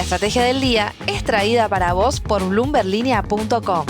estrategia del día es traída para vos por bloomberlinia.com.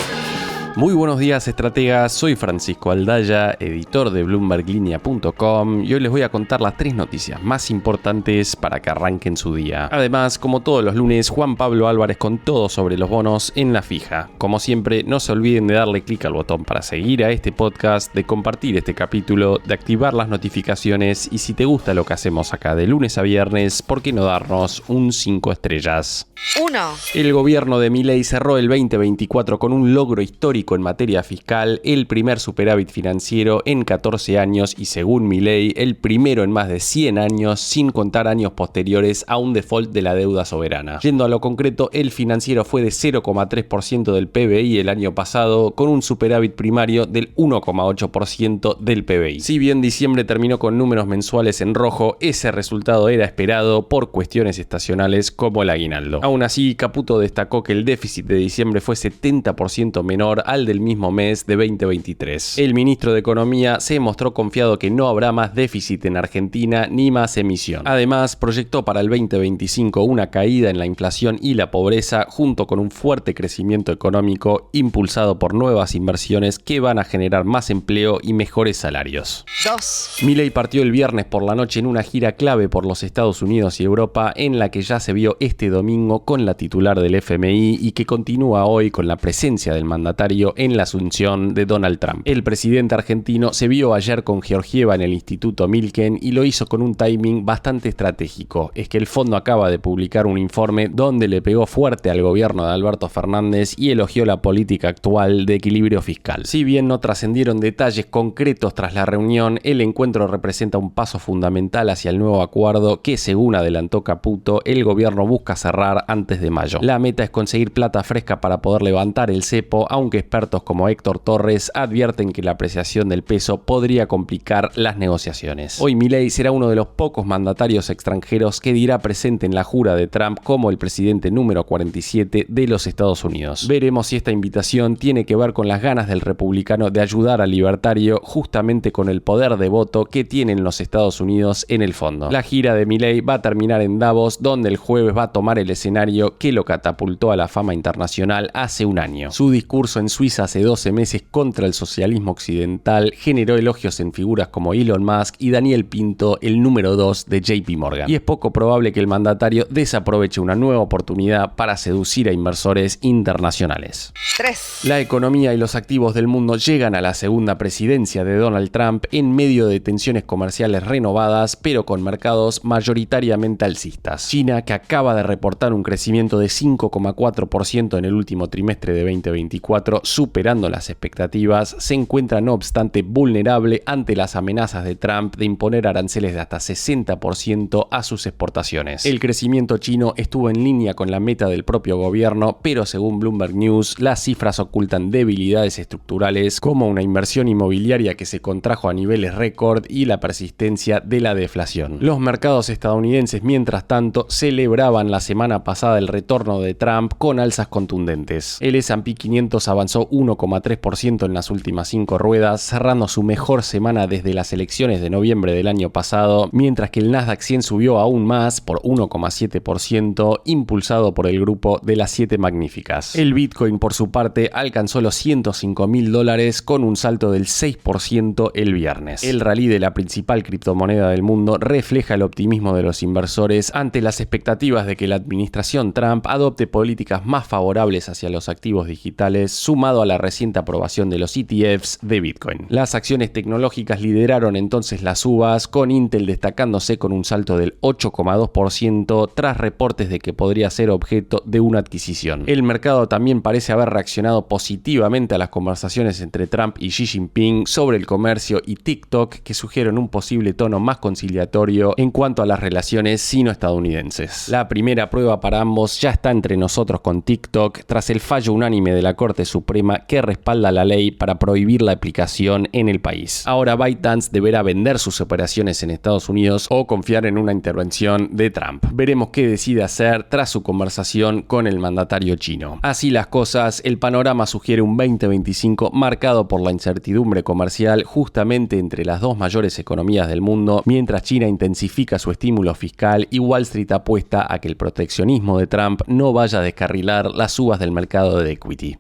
Muy buenos días, estrategas. Soy Francisco Aldaya, editor de bloomberlinia.com, y hoy les voy a contar las 3 noticias más importantes para que arranquen su día. Además, como todos los lunes, Juan Pablo Álvarez con todo sobre los bonos en la fija. Como siempre, no se olviden de darle clic al botón para seguir a este podcast, de compartir este capítulo, de activar las notificaciones y si te gusta lo que hacemos acá de lunes a viernes, ¿por qué no darnos un 5 estrellas? 1. El gobierno de Milei cerró el 2024 con un logro histórico en materia fiscal, el primer superávit financiero en 14 años y, según Milei, el primero en más de 100 años, sin contar años posteriores a un default de la deuda soberana. Yendo a lo concreto, el financiero fue de 0,3% del PBI el año pasado, con un superávit primario del 1,8% del PBI. Si bien diciembre terminó con números mensuales en rojo, ese resultado era esperado por cuestiones estacionales como el aguinaldo. Aún así, Caputo destacó que el déficit de diciembre fue 70% menor al del mismo mes de 2023. El ministro de Economía se mostró confiado que no habrá más déficit en Argentina ni más emisión. Además, proyectó para el 2025 una caída en la inflación y la pobreza, junto con un fuerte crecimiento económico impulsado por nuevas inversiones que van a generar más empleo y mejores salarios. 2. Milei partió el viernes por la noche en una gira clave por los Estados Unidos y Europa, en la que ya se vio este domingo con la titular del FMI y que continúa hoy con la presencia del mandatario en la asunción de Donald Trump. El presidente argentino se vio ayer con Georgieva en el Instituto Milken y lo hizo con un timing bastante estratégico. Es que el fondo acaba de publicar un informe donde le pegó fuerte al gobierno de Alberto Fernández y elogió la política actual de equilibrio fiscal. Si bien no trascendieron detalles concretos tras la reunión, el encuentro representa un paso fundamental hacia el nuevo acuerdo que, según adelantó Caputo, el gobierno busca cerrar antes de mayo. La meta es conseguir plata fresca para poder levantar el cepo, aunque expertos como Héctor Torres advierten que la apreciación del peso podría complicar las negociaciones. Hoy Milei será uno de los pocos mandatarios extranjeros que dirá presente en la jura de Trump como el presidente número 47 de los Estados Unidos. Veremos si esta invitación tiene que ver con las ganas del republicano de ayudar al libertario, justamente con el poder de voto que tienen los Estados Unidos en el fondo. La gira de Milei va a terminar en Davos, donde el jueves va a tomar el escenario que lo catapultó a la fama internacional hace un año. Su discurso en Suiza hace 12 meses contra el socialismo occidental generó elogios en figuras como Elon Musk y Daniel Pinto, el número 2 de JP Morgan. Y es poco probable que el mandatario desaproveche una nueva oportunidad para seducir a inversores internacionales. 3. La economía y los activos del mundo llegan a la segunda presidencia de Donald Trump en medio de tensiones comerciales renovadas, pero con mercados mayoritariamente alcistas. China, que acaba de reportar un crecimiento de 5,4% en el último trimestre de 2024, superando las expectativas, se encuentra no obstante vulnerable ante las amenazas de Trump de imponer aranceles de hasta 60% a sus exportaciones. El crecimiento chino estuvo en línea con la meta del propio gobierno, pero según Bloomberg News, las cifras ocultan debilidades estructurales como una inversión inmobiliaria que se contrajo a niveles récord y la persistencia de la deflación. Los mercados estadounidenses, mientras tanto, celebraban la semana pasada el retorno de Trump con alzas contundentes. El S&P 500 avanzó 1,3% en las últimas 5 ruedas, cerrando su mejor semana desde las elecciones de noviembre del año pasado, mientras que el Nasdaq 100 subió aún más por 1,7%, impulsado por el grupo de las 7 magníficas. El Bitcoin, por su parte, alcanzó los $105.000 con un salto del 6% el viernes. El rally de la principal criptomoneda del mundo refleja el optimismo de los inversores ante las expectativas de que la administración Trump adopte políticas más favorables hacia los activos digitales, sumado a la reciente aprobación de los ETFs de Bitcoin. Las acciones tecnológicas lideraron entonces las subas, con Intel destacándose con un salto del 8,2% tras reportes de que podría ser objeto de una adquisición. El mercado también parece haber reaccionado positivamente a las conversaciones entre Trump y Xi Jinping sobre el comercio y TikTok, que sugieren un posible tono más conciliatorio en cuanto a las relaciones sino-estadounidenses. La primera prueba para ambos ya está entre nosotros con TikTok tras el fallo unánime de la Corte Suprema Suprema que respalda la ley para prohibir la aplicación en el país. Ahora ByteDance deberá vender sus operaciones en Estados Unidos o confiar en una intervención de Trump. Veremos qué decide hacer tras su conversación con el mandatario chino. Así las cosas, el panorama sugiere un 2025 marcado por la incertidumbre comercial justamente entre las dos mayores economías del mundo, mientras China intensifica su estímulo fiscal y Wall Street apuesta a que el proteccionismo de Trump no vaya a descarrilar las subas del mercado de equity.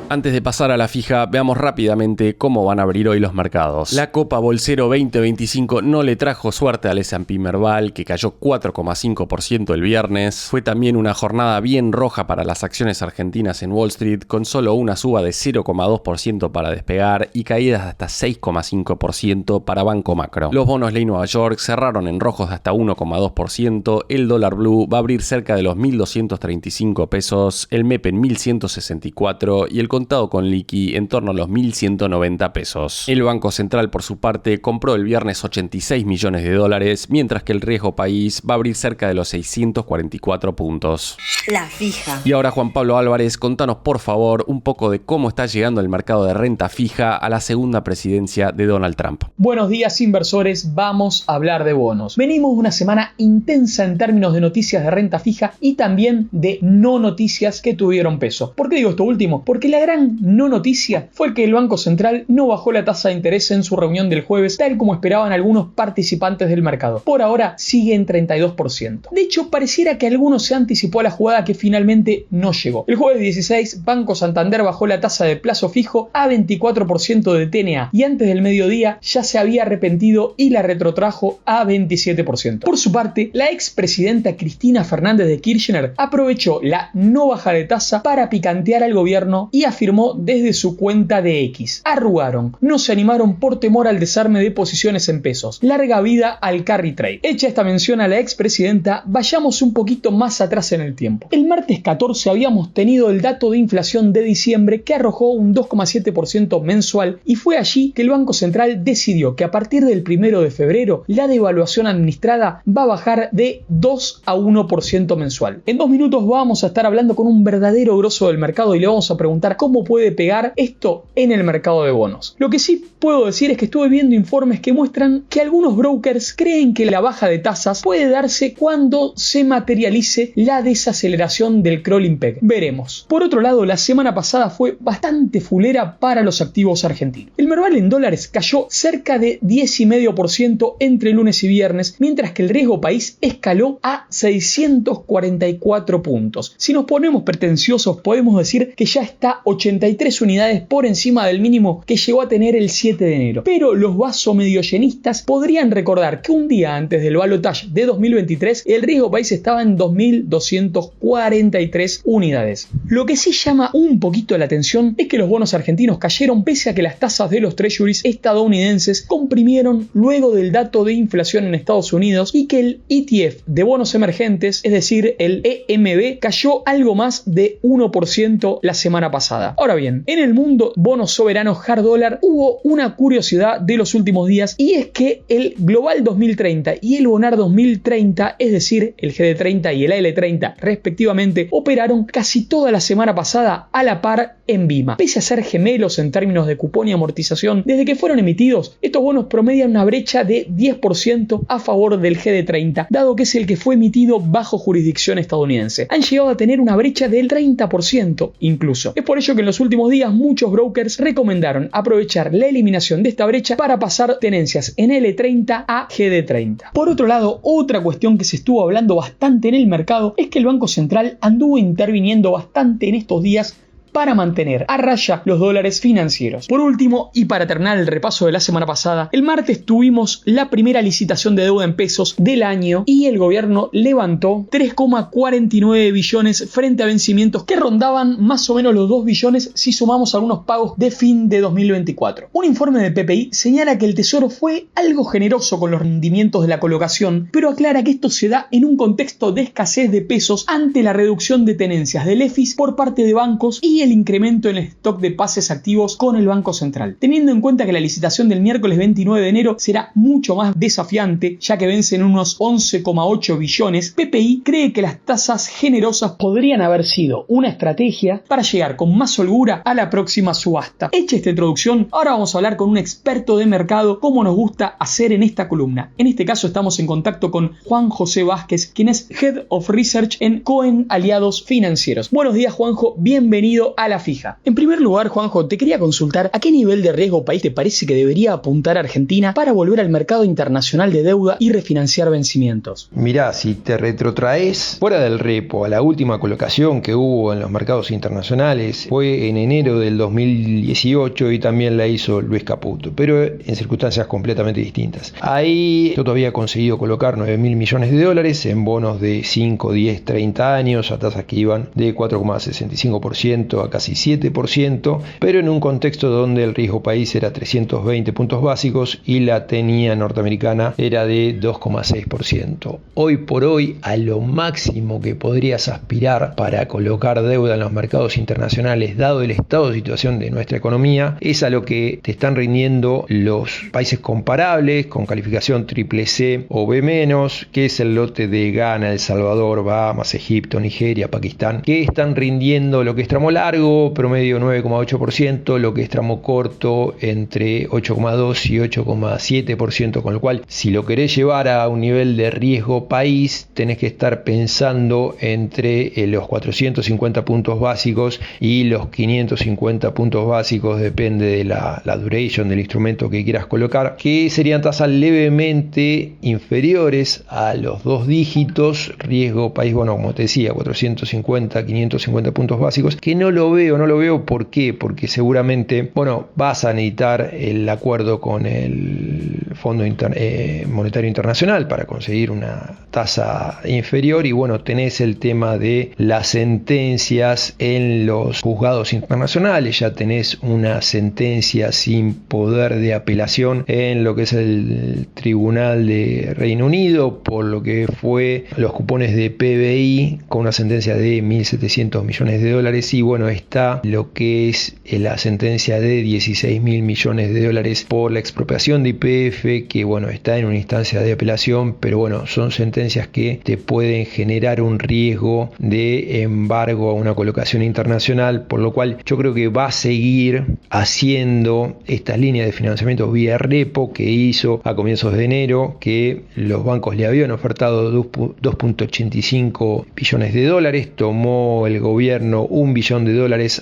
Antes de pasar a la fija, veamos rápidamente cómo van a abrir hoy los mercados. La Copa Bolsero 2025 no le trajo suerte al S&P Merval, que cayó 4,5% el viernes. Fue también una jornada bien roja para las acciones argentinas en Wall Street, con solo una suba de 0,2% para Despegar y caídas de hasta 6,5% para Banco Macro. Los bonos ley Nueva York cerraron en rojos de hasta 1,2%, el dólar blue va a abrir cerca de los 1.235 pesos, el MEP en 1.164 y el contado con liqui en torno a los 1.190 pesos. El Banco Central, por su parte, compró el viernes 86 millones de dólares, mientras que el riesgo país va a abrir cerca de los 644 puntos. La fija. Y ahora, Juan Pablo Álvarez, contanos por favor un poco de cómo está llegando el mercado de renta fija a la segunda presidencia de Donald Trump. Buenos días, inversores, vamos a hablar de bonos. Venimos de una semana intensa en términos de noticias de renta fija y también de no noticias que tuvieron peso. ¿Por qué digo esto último? Porque la gran no noticia fue que el Banco Central no bajó la tasa de interés en su reunión del jueves, tal como esperaban algunos participantes del mercado. Por ahora sigue en 32%. De hecho, pareciera que algunos se anticipó a la jugada que finalmente no llegó. El jueves 16, Banco Santander bajó la tasa de plazo fijo a 24% de TNA y antes del mediodía ya se había arrepentido y la retrotrajo a 27%. Por su parte, la expresidenta Cristina Fernández de Kirchner aprovechó la no baja de tasa para picantear al gobierno y afirmó desde su cuenta de X: arrugaron, no se animaron por temor al desarme de posiciones en pesos. Larga vida al carry trade. Hecha esta mención a la expresidenta, vayamos un poquito más atrás en el tiempo. El martes 14 habíamos tenido el dato de inflación de diciembre que arrojó un 2,7% mensual y fue allí que el Banco Central decidió que a partir del 1 de febrero la devaluación administrada va a bajar de 2 a 1% mensual. En 2 minutos vamos a estar hablando con un verdadero grosso del mercado y le vamos a preguntar cómo puede pegar esto en el mercado de bonos. Lo que sí puedo decir es que estuve viendo informes que muestran que algunos brokers creen que la baja de tasas puede darse cuando se materialice la desaceleración del crawling peg. Veremos. Por otro lado, la semana pasada fue bastante fulera para los activos argentinos. El Merval en dólares cayó cerca de 10,5% entre lunes y viernes, mientras que el riesgo país escaló a 644 puntos. Si nos ponemos pretenciosos, podemos decir que ya está 83 unidades por encima del mínimo que llegó a tener el 7 de enero. Pero los vaso medio llenistas podrían recordar que un día antes del balotaje de 2023, el riesgo país estaba en 2.243 unidades. Lo que sí llama un poquito la atención es que los bonos argentinos cayeron pese a que las tasas de los treasuries estadounidenses comprimieron luego del dato de inflación en Estados Unidos y que el ETF de bonos emergentes, es decir, el EMB, cayó algo más de 1% la semana pasada. Ahora bien, en el mundo bonos soberanos hard dólar hubo una curiosidad de los últimos días y es que el Global 2030 y el Bonar 2030, es decir, el GD30 y el AL30 respectivamente, operaron casi toda la semana pasada a la par en BIMA. Pese a ser gemelos en términos de cupón y amortización, desde que fueron emitidos, estos bonos promedian una brecha de 10% a favor del GD30, dado que es el que fue emitido bajo jurisdicción estadounidense. Han llegado a tener una brecha del 30% incluso. Es por ello que en los últimos días muchos brokers recomendaron aprovechar la eliminación de esta brecha para pasar tenencias en L30 a GD30. Por otro lado, otra cuestión que se estuvo hablando bastante en el mercado es que el Banco Central anduvo interviniendo bastante en estos días para mantener a raya los dólares financieros. Por último, y para terminar el repaso de la semana pasada, el martes tuvimos la primera licitación de deuda en pesos del año y el gobierno levantó 3,49 billones frente a vencimientos que rondaban más o menos los 2 billones si sumamos algunos pagos de fin de 2024. Un informe de PPI señala que el Tesoro fue algo generoso con los rendimientos de la colocación, pero aclara que esto se da en un contexto de escasez de pesos ante la reducción de tenencias del EFIS por parte de bancos y y el incremento en el stock de pases activos con el Banco Central. Teniendo en cuenta que la licitación del miércoles 29 de enero será mucho más desafiante, ya que vencen unos 11,8 billones, PPI cree que las tasas generosas podrían haber sido una estrategia para llegar con más holgura a la próxima subasta. Hecha esta introducción, ahora vamos a hablar con un experto de mercado, como nos gusta hacer en esta columna. En este caso estamos en contacto con Juan José Vázquez, quien es Head of Research en Cohen Aliados Financieros. Buenos días, Juanjo, bienvenido a La Fija. En primer lugar, Juanjo, te quería consultar a qué nivel de riesgo país te parece que debería apuntar Argentina para volver al mercado internacional de deuda y refinanciar vencimientos. Mirá, si te retrotraes fuera del repo a la última colocación que hubo en los mercados internacionales fue en enero del 2018 y también la hizo Luis Caputo, pero en circunstancias completamente distintas. Ahí yo todavía conseguido colocar 9.000 millones de dólares en bonos de 5, 10, 30 años a tasas que iban de 4,65% a casi 7%, pero en un contexto donde el riesgo país era 320 puntos básicos y la tenía norteamericana era de 2,6%. Hoy por hoy, a lo máximo que podrías aspirar para colocar deuda en los mercados internacionales, dado el estado de situación de nuestra economía, es a lo que te están rindiendo los países comparables con calificación CCC o B-, que es el lote de Ghana, El Salvador, Bahamas, Egipto, Nigeria, Pakistán, que están rindiendo lo que es tramo largo, promedio 9,8%, lo que es tramo corto entre 8,2 y 8,7%, con lo cual si lo querés llevar a un nivel de riesgo país, tenés que estar pensando entre los 450 puntos básicos y los 550 puntos básicos, depende de la duration del instrumento que quieras colocar, que serían tasas levemente inferiores a los 2 dígitos, riesgo país, bueno, como te decía, 450, 550 puntos básicos, que no lo veo, ¿por qué? Porque seguramente, bueno, vas a necesitar el acuerdo con el Fondo Monetario Internacional para conseguir una tasa inferior y bueno, tenés el tema de las sentencias en los juzgados internacionales, ya tenés una sentencia sin poder de apelación en lo que es el Tribunal de Reino Unido por lo que fue los cupones de PBI con una sentencia de 1.700 millones de dólares y bueno, está lo que es la sentencia de 16.000 millones de dólares por la expropiación de YPF, que bueno, está en una instancia de apelación, pero bueno, son sentencias que te pueden generar un riesgo de embargo a una colocación internacional, por lo cual yo creo que va a seguir haciendo estas líneas de financiamiento vía repo que hizo a comienzos de enero, que los bancos le habían ofertado 2.85 billones de dólares, tomó el gobierno $1 billón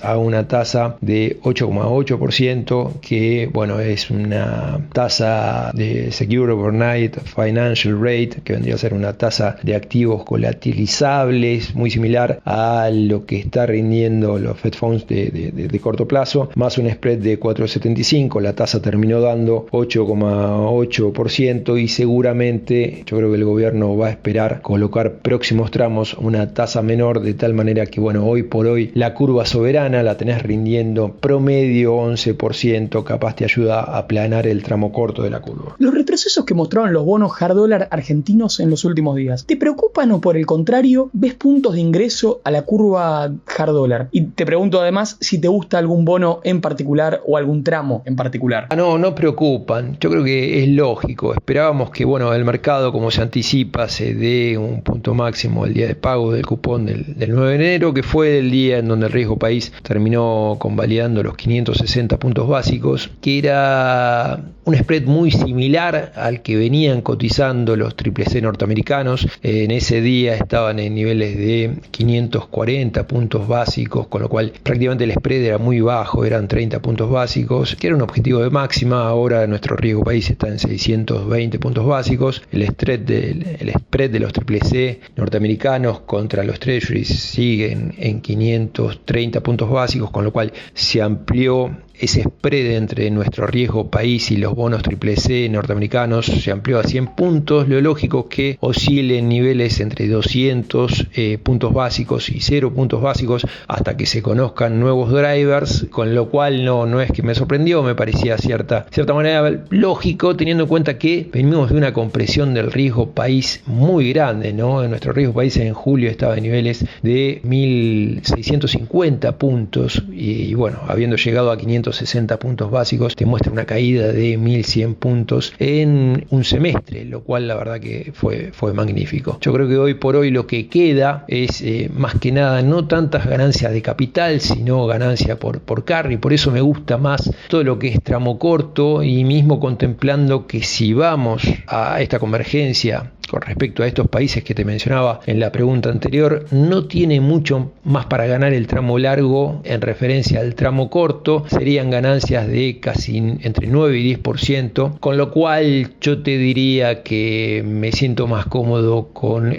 a una tasa de 8,8%, que bueno, es una tasa de Secure Overnight Financial Rate, que vendría a ser una tasa de activos colatilizables, muy similar a lo que está rindiendo los Fed Funds de corto plazo, más un spread de 4,75, la tasa terminó dando 8,8% y seguramente yo creo que el gobierno va a esperar colocar próximos tramos una tasa menor, de tal manera que bueno, hoy por hoy la curva soberana la tenés rindiendo promedio 11%, capaz te ayuda a aplanar el tramo corto de la curva. Los retrocesos que mostraron los bonos hard dólar argentinos en los últimos días, ¿te preocupan o por el contrario ves puntos de ingreso a la curva hard dólar? Y te pregunto además si te gusta algún bono en particular o algún tramo en particular. No preocupan, yo creo que es lógico, esperábamos que bueno, el mercado como se anticipa se dé un punto máximo el día de pago del cupón del 9 de enero, que fue el día en donde el riesgo país terminó convalidando los 560 puntos básicos, que era un spread muy similar al que venían cotizando los CCC norteamericanos. En ese día estaban en niveles de 540 puntos básicos, con lo cual prácticamente el spread era muy bajo, eran 30 puntos básicos, que era un objetivo de máxima. Ahora nuestro riesgo país está en 620 puntos básicos, el spread de los CCC norteamericanos contra los treasuries siguen en 530 puntos básicos, con lo cual se amplió ese spread entre nuestro riesgo país y los bonos CCC norteamericanos se amplió a 100 puntos. Lo lógico es que oscilen niveles entre 200 puntos básicos y 0 puntos básicos hasta que se conozcan nuevos drivers, con lo cual no es que me sorprendió, me parecía cierta manera lógico, teniendo en cuenta que venimos de una compresión del riesgo país muy grande, ¿no? Nuestro riesgo país en julio estaba en niveles de 1.650 puntos y bueno, habiendo llegado a 560 puntos básicos, te muestra una caída de 1.100 puntos en un semestre, lo cual la verdad que fue magnífico. Yo creo que hoy por hoy lo que queda es más que nada no tantas ganancias de capital, sino ganancia por carry. Por eso me gusta más todo lo que es tramo corto, y mismo contemplando que si vamos a esta convergencia con respecto a estos países que te mencionaba en la pregunta anterior, no tiene mucho más para ganar el tramo largo en referencia al tramo corto. Serían ganancias de casi entre 9 y 10%, con lo cual yo te diría que me siento más cómodo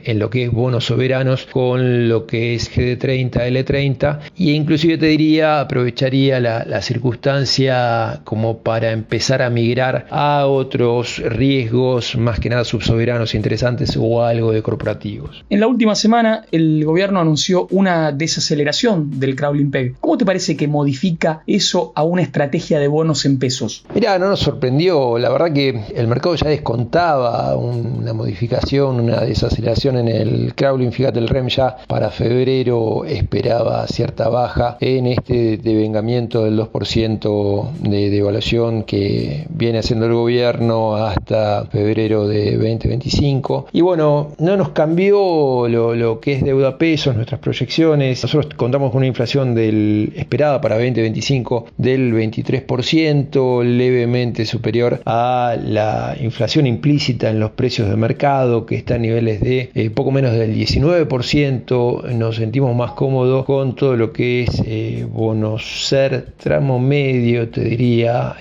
en lo que es bonos soberanos, con lo que es GD30, L30, y inclusive te diría, aprovecharía la circunstancia como para empezar a migrar a otros riesgos, más que nada subsoberanos interesantes o algo de corporativos. En la última semana el gobierno anunció una desaceleración del crawling peg. ¿Cómo te parece que modifica eso a una estrategia de bonos en pesos? Mirá, no nos sorprendió, la verdad que el mercado ya descontaba una modificación, una desaceleración en el crawling. Fíjate, el REM ya para febrero esperaba cierta baja en este devengamiento del 2% de devaluación que viene haciendo el gobierno hasta febrero de 2025. Y bueno, no nos cambió lo que es deuda a pesos, nuestras proyecciones. Nosotros contamos con una inflación esperada para 2025 del 23%, levemente superior a la inflación implícita en los precios de mercado, que está a niveles de poco menos del 19%. Nos sentimos más cómodos con todo lo que es bonos SER, tramo medio, te diría.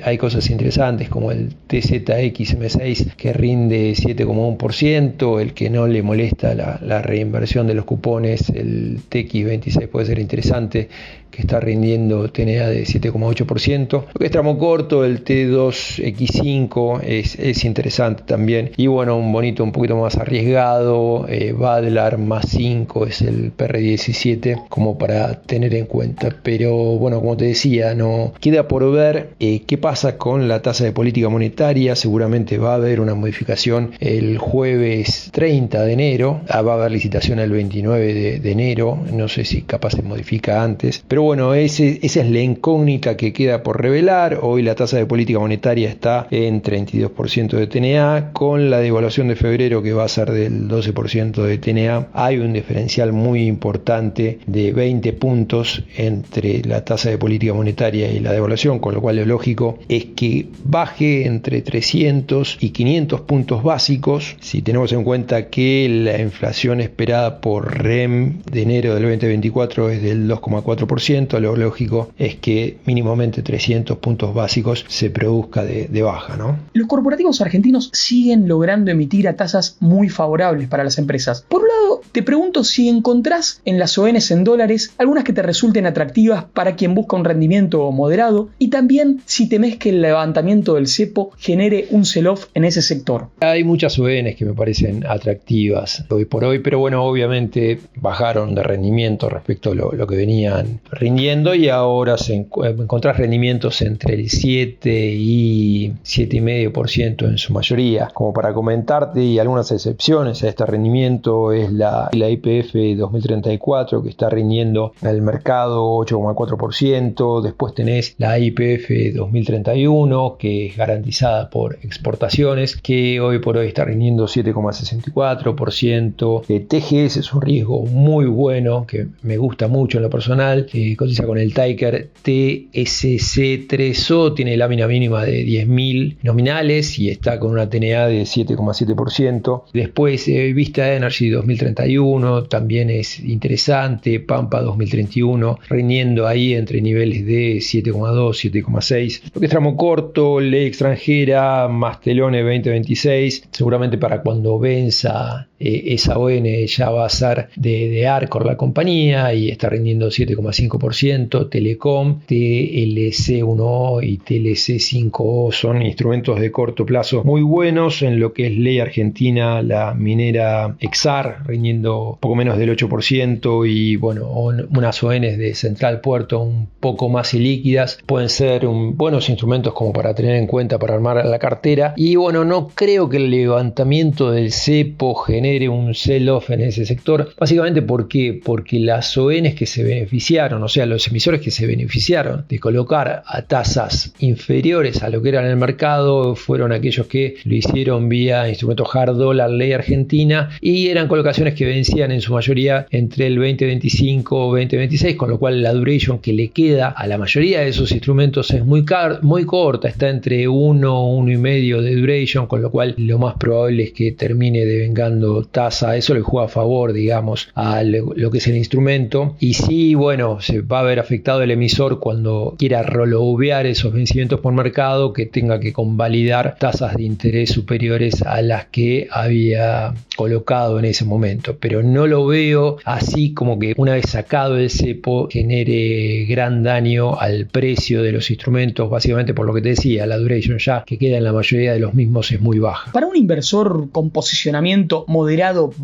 Hay cosas interesantes como el TZX M6 que rinde 7,1%, el que no le molesta la reinversión de los cupones, el TX26 puede ser interesante, que está rindiendo TNA de 7,8%. Lo que es tramo corto, el T2X5 es interesante también. Y bueno, un bonito un poquito más arriesgado, Badlar más 5 es el PR17, como para tener en cuenta. Pero bueno, como te decía, no queda por ver qué pasa con la tasa de política monetaria. Seguramente va a haber una modificación el jueves 30 de enero. Va a haber licitación el 29 de enero. No sé si capaz se modifica antes. Pero bueno, esa es la incógnita que queda por revelar. Hoy la tasa de política monetaria está en 32% de TNA. Con la devaluación de febrero, que va a ser del 12% de TNA, hay un diferencial muy importante de 20 puntos entre la tasa de política monetaria y la devaluación, con lo cual lo lógico es que baje entre 300 y 500 puntos básicos. Si tenemos en cuenta que la inflación esperada por REM de enero del 2024 es del 2,4%, lo lógico es que mínimamente 300 puntos básicos se produzca de baja, ¿no? Los corporativos argentinos siguen logrando emitir a tasas muy favorables para las empresas. Por un lado, te pregunto si encontrás en las ONs en dólares algunas que te resulten atractivas para quien busca un rendimiento moderado, y también si temes que el levantamiento del cepo genere un sell-off en ese sector. Hay muchas ONs que me parecen atractivas hoy por hoy, pero bueno, obviamente bajaron de rendimiento respecto a lo que venían rindiendo, y ahora encontrás rendimientos entre el 7 y 7,5% en su mayoría. Como para comentarte, y algunas excepciones a este rendimiento, es la YPF 2034, que está rindiendo en el mercado 8,4%. Después tenés la YPF 2031, que es garantizada por exportaciones, que hoy por hoy está rindiendo 7,64%. TGS es un riesgo muy bueno, que me gusta mucho en lo personal. Cotiza con el ticker TSC3O, tiene lámina mínima de 10.000 nominales y está con una TNA de 7,7%. Después Vista Energy 2031 también es interesante. Pampa 2031 rindiendo ahí entre niveles de 7,2, 7,6. Lo que es tramo corto, ley extranjera, Mastelone 2026, seguramente para cuando venza esa ON ya va a ser de Arcor la compañía y está rindiendo 7,5%. Telecom, TLC1O y TLC5O son instrumentos de corto plazo muy buenos. En lo que es ley argentina, la minera Exar rindiendo poco menos del 8% y bueno, unas ONs de Central Puerto un poco más ilíquidas pueden ser buenos instrumentos como para tener en cuenta para armar la cartera. Y bueno, no creo que el levantamiento del cepo genere un sell-off en ese sector. Básicamente, ¿por qué? Porque las ONs que se beneficiaron, o sea, los emisores que se beneficiaron de colocar a tasas inferiores a lo que era en el mercado, fueron aquellos que lo hicieron vía instrumentos hard dollar, ley argentina, y eran colocaciones que vencían en su mayoría entre el 2025 o 2026, con lo cual la duration que le queda a la mayoría de esos instrumentos es muy corta, está entre 1,5 de duration, con lo cual lo más probable es que termine devengando tasa. Eso le juega a favor, digamos, a lo que es el instrumento. Y sí, bueno, se va a ver afectado el emisor cuando quiera rolovear esos vencimientos por mercado, que tenga que convalidar tasas de interés superiores a las que había colocado en ese momento. Pero no lo veo así como que una vez sacado el cepo genere gran daño al precio de los instrumentos, básicamente por lo que te decía, la duration ya que queda en la mayoría de los mismos es muy baja. Para un inversor con posicionamiento moderado /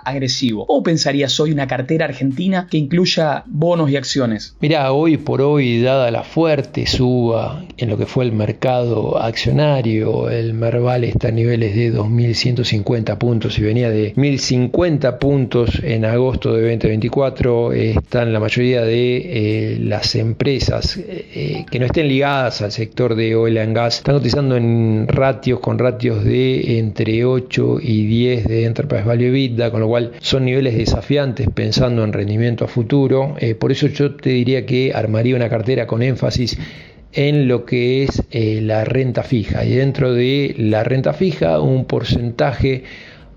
agresivo, ¿cómo pensarías hoy una cartera argentina que incluya bonos y acciones? Mirá, hoy por hoy, dada la fuerte suba en lo que fue el mercado accionario, el Merval está a niveles de 2.150 puntos y venía de 1.050 puntos en agosto de 2024. Están la mayoría de las empresas que no estén ligadas al sector de oil and gas, están cotizando en con ratios de entre 8 y 10 de Enterprise Value EBITDA, con lo cual son niveles desafiantes pensando en rendimiento a futuro. Por eso yo te diría que armaría una cartera con énfasis en lo que es la renta fija, y dentro de la renta fija un porcentaje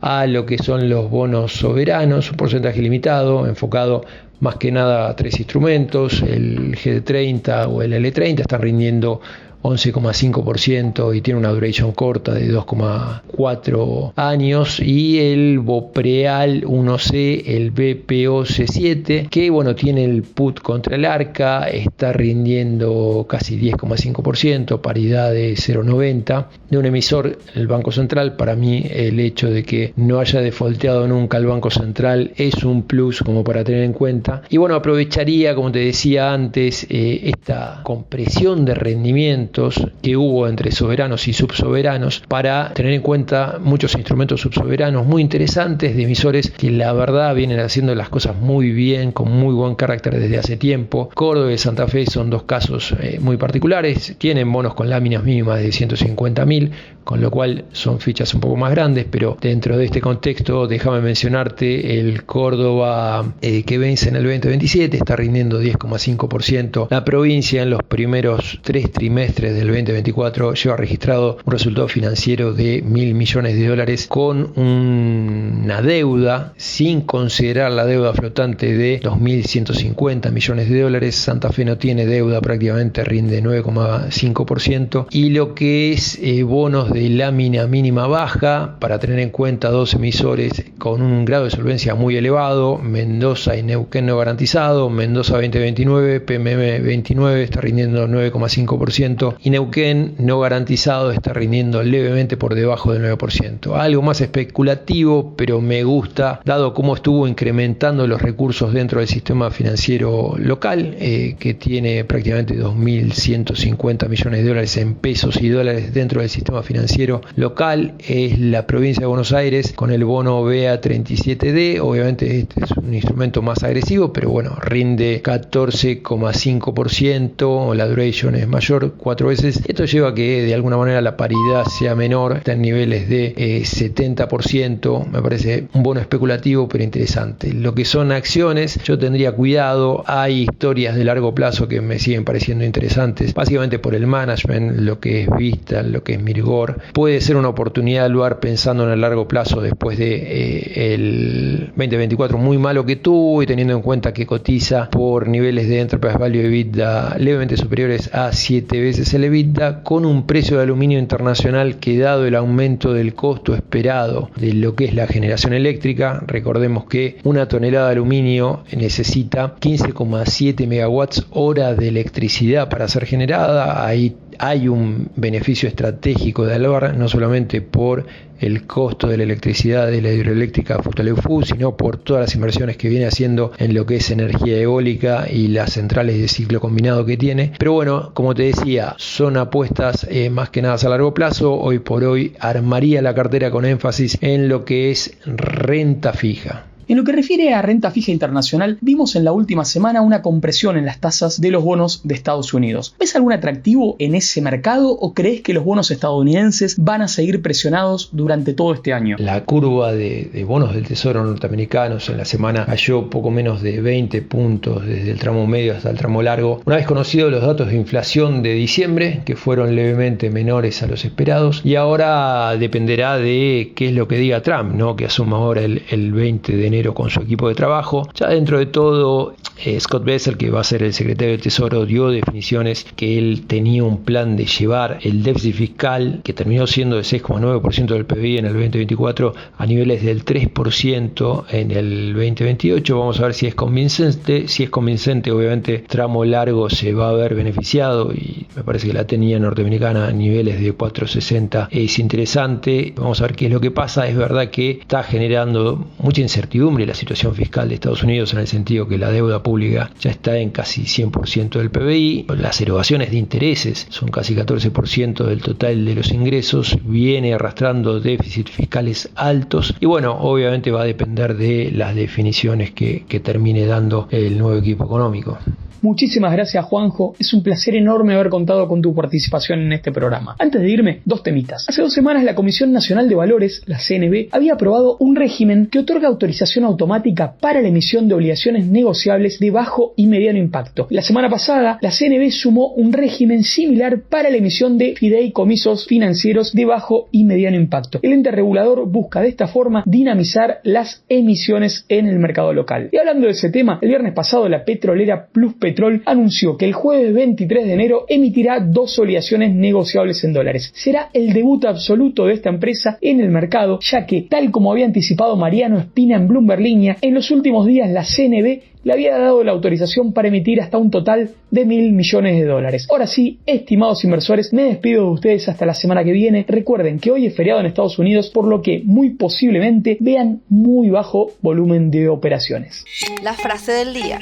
a lo que son los bonos soberanos, un porcentaje limitado, enfocado más que nada a 3 instrumentos. El GD30 o el L30 están rindiendo 11,5% y tiene una duration corta de 2,4 años, y el Bopreal 1C, el BPOC7, que bueno, tiene el put contra el ARCA, está rindiendo casi 10,5%, paridad de 0,90 de un emisor, el Banco Central. Para mí el hecho de que no haya defaulteado nunca el Banco Central es un plus como para tener en cuenta. Y bueno, aprovecharía, como te decía antes, esta compresión de rendimiento que hubo entre soberanos y subsoberanos para tener en cuenta muchos instrumentos subsoberanos muy interesantes de emisores que la verdad vienen haciendo las cosas muy bien, con muy buen carácter desde hace tiempo. Córdoba y Santa Fe son dos casos muy particulares, tienen bonos con láminas mínimas de 150.000, con lo cual son fichas un poco más grandes, pero dentro de este contexto déjame mencionarte el Córdoba que vence en el 2027, está rindiendo 10,5%. La provincia en los primeros 3 trimestres del 2024 lleva registrado un resultado financiero de $1.000 millones con una deuda, sin considerar la deuda flotante, de $2.150 millones. Santa Fe no tiene deuda, prácticamente rinde 9,5%. Y lo que es bonos de lámina mínima baja, para tener en cuenta 2 emisores con un grado de solvencia muy elevado, Mendoza y Neuquén no garantizado. Mendoza 2029, PMM 29 está rindiendo 9,5%, y Neuquén no garantizado está rindiendo levemente por debajo del 9%. Algo más especulativo, pero me gusta, dado cómo estuvo incrementando los recursos dentro del sistema financiero local, que tiene prácticamente $2.150 millones en pesos y dólares dentro del sistema financiero local. Es la provincia de Buenos Aires con el bono BA37D. Obviamente este es un instrumento más agresivo, pero bueno, rinde 14,5%, la duration es mayor, 4 veces. Esto lleva a que de alguna manera la paridad sea menor, está en niveles de 70%. Me parece un bono especulativo pero interesante. Lo que son acciones, yo tendría cuidado. Hay historias de largo plazo que me siguen pareciendo interesantes, básicamente por el management, lo que es Vista, lo que es Mirgor. Puede ser una oportunidad de lugar pensando en el largo plazo después de el 2024 muy malo que tuvo, y teniendo en cuenta que cotiza por niveles de Enterprise Value EBITDA levemente superiores a 7 veces el EBITDA, con un precio de aluminio internacional que, dado el aumento del costo esperado de lo que es la generación eléctrica, recordemos que una tonelada de aluminio necesita 15,7 megawatts hora de electricidad para ser generada. Ahí hay un beneficio estratégico de Alvar, no solamente por el costo de la electricidad de la hidroeléctrica Futaleufú, sino por todas las inversiones que viene haciendo en lo que es energía eólica y las centrales de ciclo combinado que tiene. Pero bueno, como te decía, son apuestas más que nada a largo plazo. Hoy por hoy armaría la cartera con énfasis en lo que es renta fija. En lo que refiere a renta fija internacional, vimos en la última semana una compresión en las tasas de los bonos de Estados Unidos. ¿Ves algún atractivo en ese mercado o crees que los bonos estadounidenses van a seguir presionados durante todo este año? La curva de bonos del Tesoro norteamericanos en la semana cayó poco menos de 20 puntos desde el tramo medio hasta el tramo largo. Una vez conocidos los datos de inflación de diciembre, que fueron levemente menores a los esperados, y ahora dependerá de qué es lo que diga Trump, ¿no? Que asuma ahora el 20 de enero con su equipo de trabajo. Ya dentro de todo, Scott Bessel, que va a ser el secretario de Tesoro, dio definiciones que él tenía un plan de llevar el déficit fiscal, que terminó siendo de 6,9% del PBI en el 2024, a niveles del 3% en el 2028. Vamos a ver si es convincente. Si es convincente, obviamente tramo largo se va a ver beneficiado, y me parece que la tenía norteamericana a niveles de 4,60 es interesante. Vamos a ver qué es lo que pasa. Es verdad que está generando mucha incertidumbre la situación fiscal de Estados Unidos, en el sentido que la deuda pública ya está en casi 100% del PBI, las erogaciones de intereses son casi 14% del total de los ingresos, viene arrastrando déficits fiscales altos, y bueno, obviamente va a depender de las definiciones que termine dando el nuevo equipo económico. Muchísimas gracias, Juanjo. Es un placer enorme haber contado con tu participación en este programa. Antes de irme, dos temitas. Hace 2 semanas la Comisión Nacional de Valores, la CNV, había aprobado un régimen que otorga autorización automática para la emisión de obligaciones negociables de bajo y mediano impacto. La semana pasada, la CNV sumó un régimen similar para la emisión de fideicomisos financieros de bajo y mediano impacto. El ente regulador busca de esta forma dinamizar las emisiones en el mercado local. Y hablando de ese tema, el viernes pasado la petrolera Pluspetrol anunció que el jueves 23 de enero emitirá 2 obligaciones negociables en dólares. Será el debut absoluto de esta empresa en el mercado, ya que, tal como había anticipado Mariano Espina en Bloomberg Línea, en los últimos días la CNV le había dado la autorización para emitir hasta un total de $1.000 millones. Ahora sí, estimados inversores, me despido de ustedes hasta la semana que viene. Recuerden que hoy es feriado en Estados Unidos, por lo que muy posiblemente vean muy bajo volumen de operaciones. La frase del día.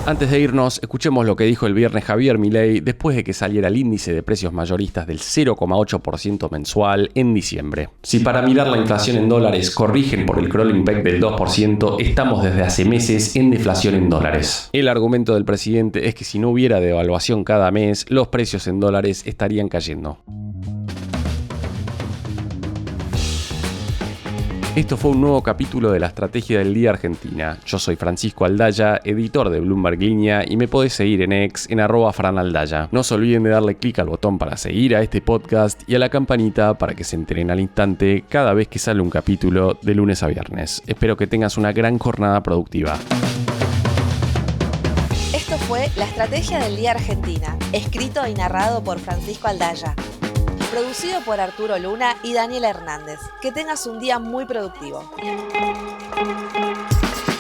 Antes de irnos, escuchemos lo que dijo el viernes Javier Milei después de que saliera el índice de precios mayoristas del 0,8% mensual en diciembre. Si para mirar la inflación en dólares corrigen por el crawling peg del 2%, estamos desde hace meses en deflación en dólares. El argumento del presidente es que si no hubiera devaluación cada mes, los precios en dólares estarían cayendo. Esto fue un nuevo capítulo de la Estrategia del Día Argentina. Yo soy Francisco Aldaya, editor de Bloomberg Línea, y me podés seguir en X en @franaldaya. No se olviden de darle clic al botón para seguir a este podcast y a la campanita para que se enteren al instante cada vez que sale un capítulo de lunes a viernes. Espero que tengas una gran jornada productiva. Esto fue La Estrategia del Día Argentina, escrito y narrado por Francisco Aldaya. Producido por Arturo Luna y Daniel Hernández. Que tengas un día muy productivo.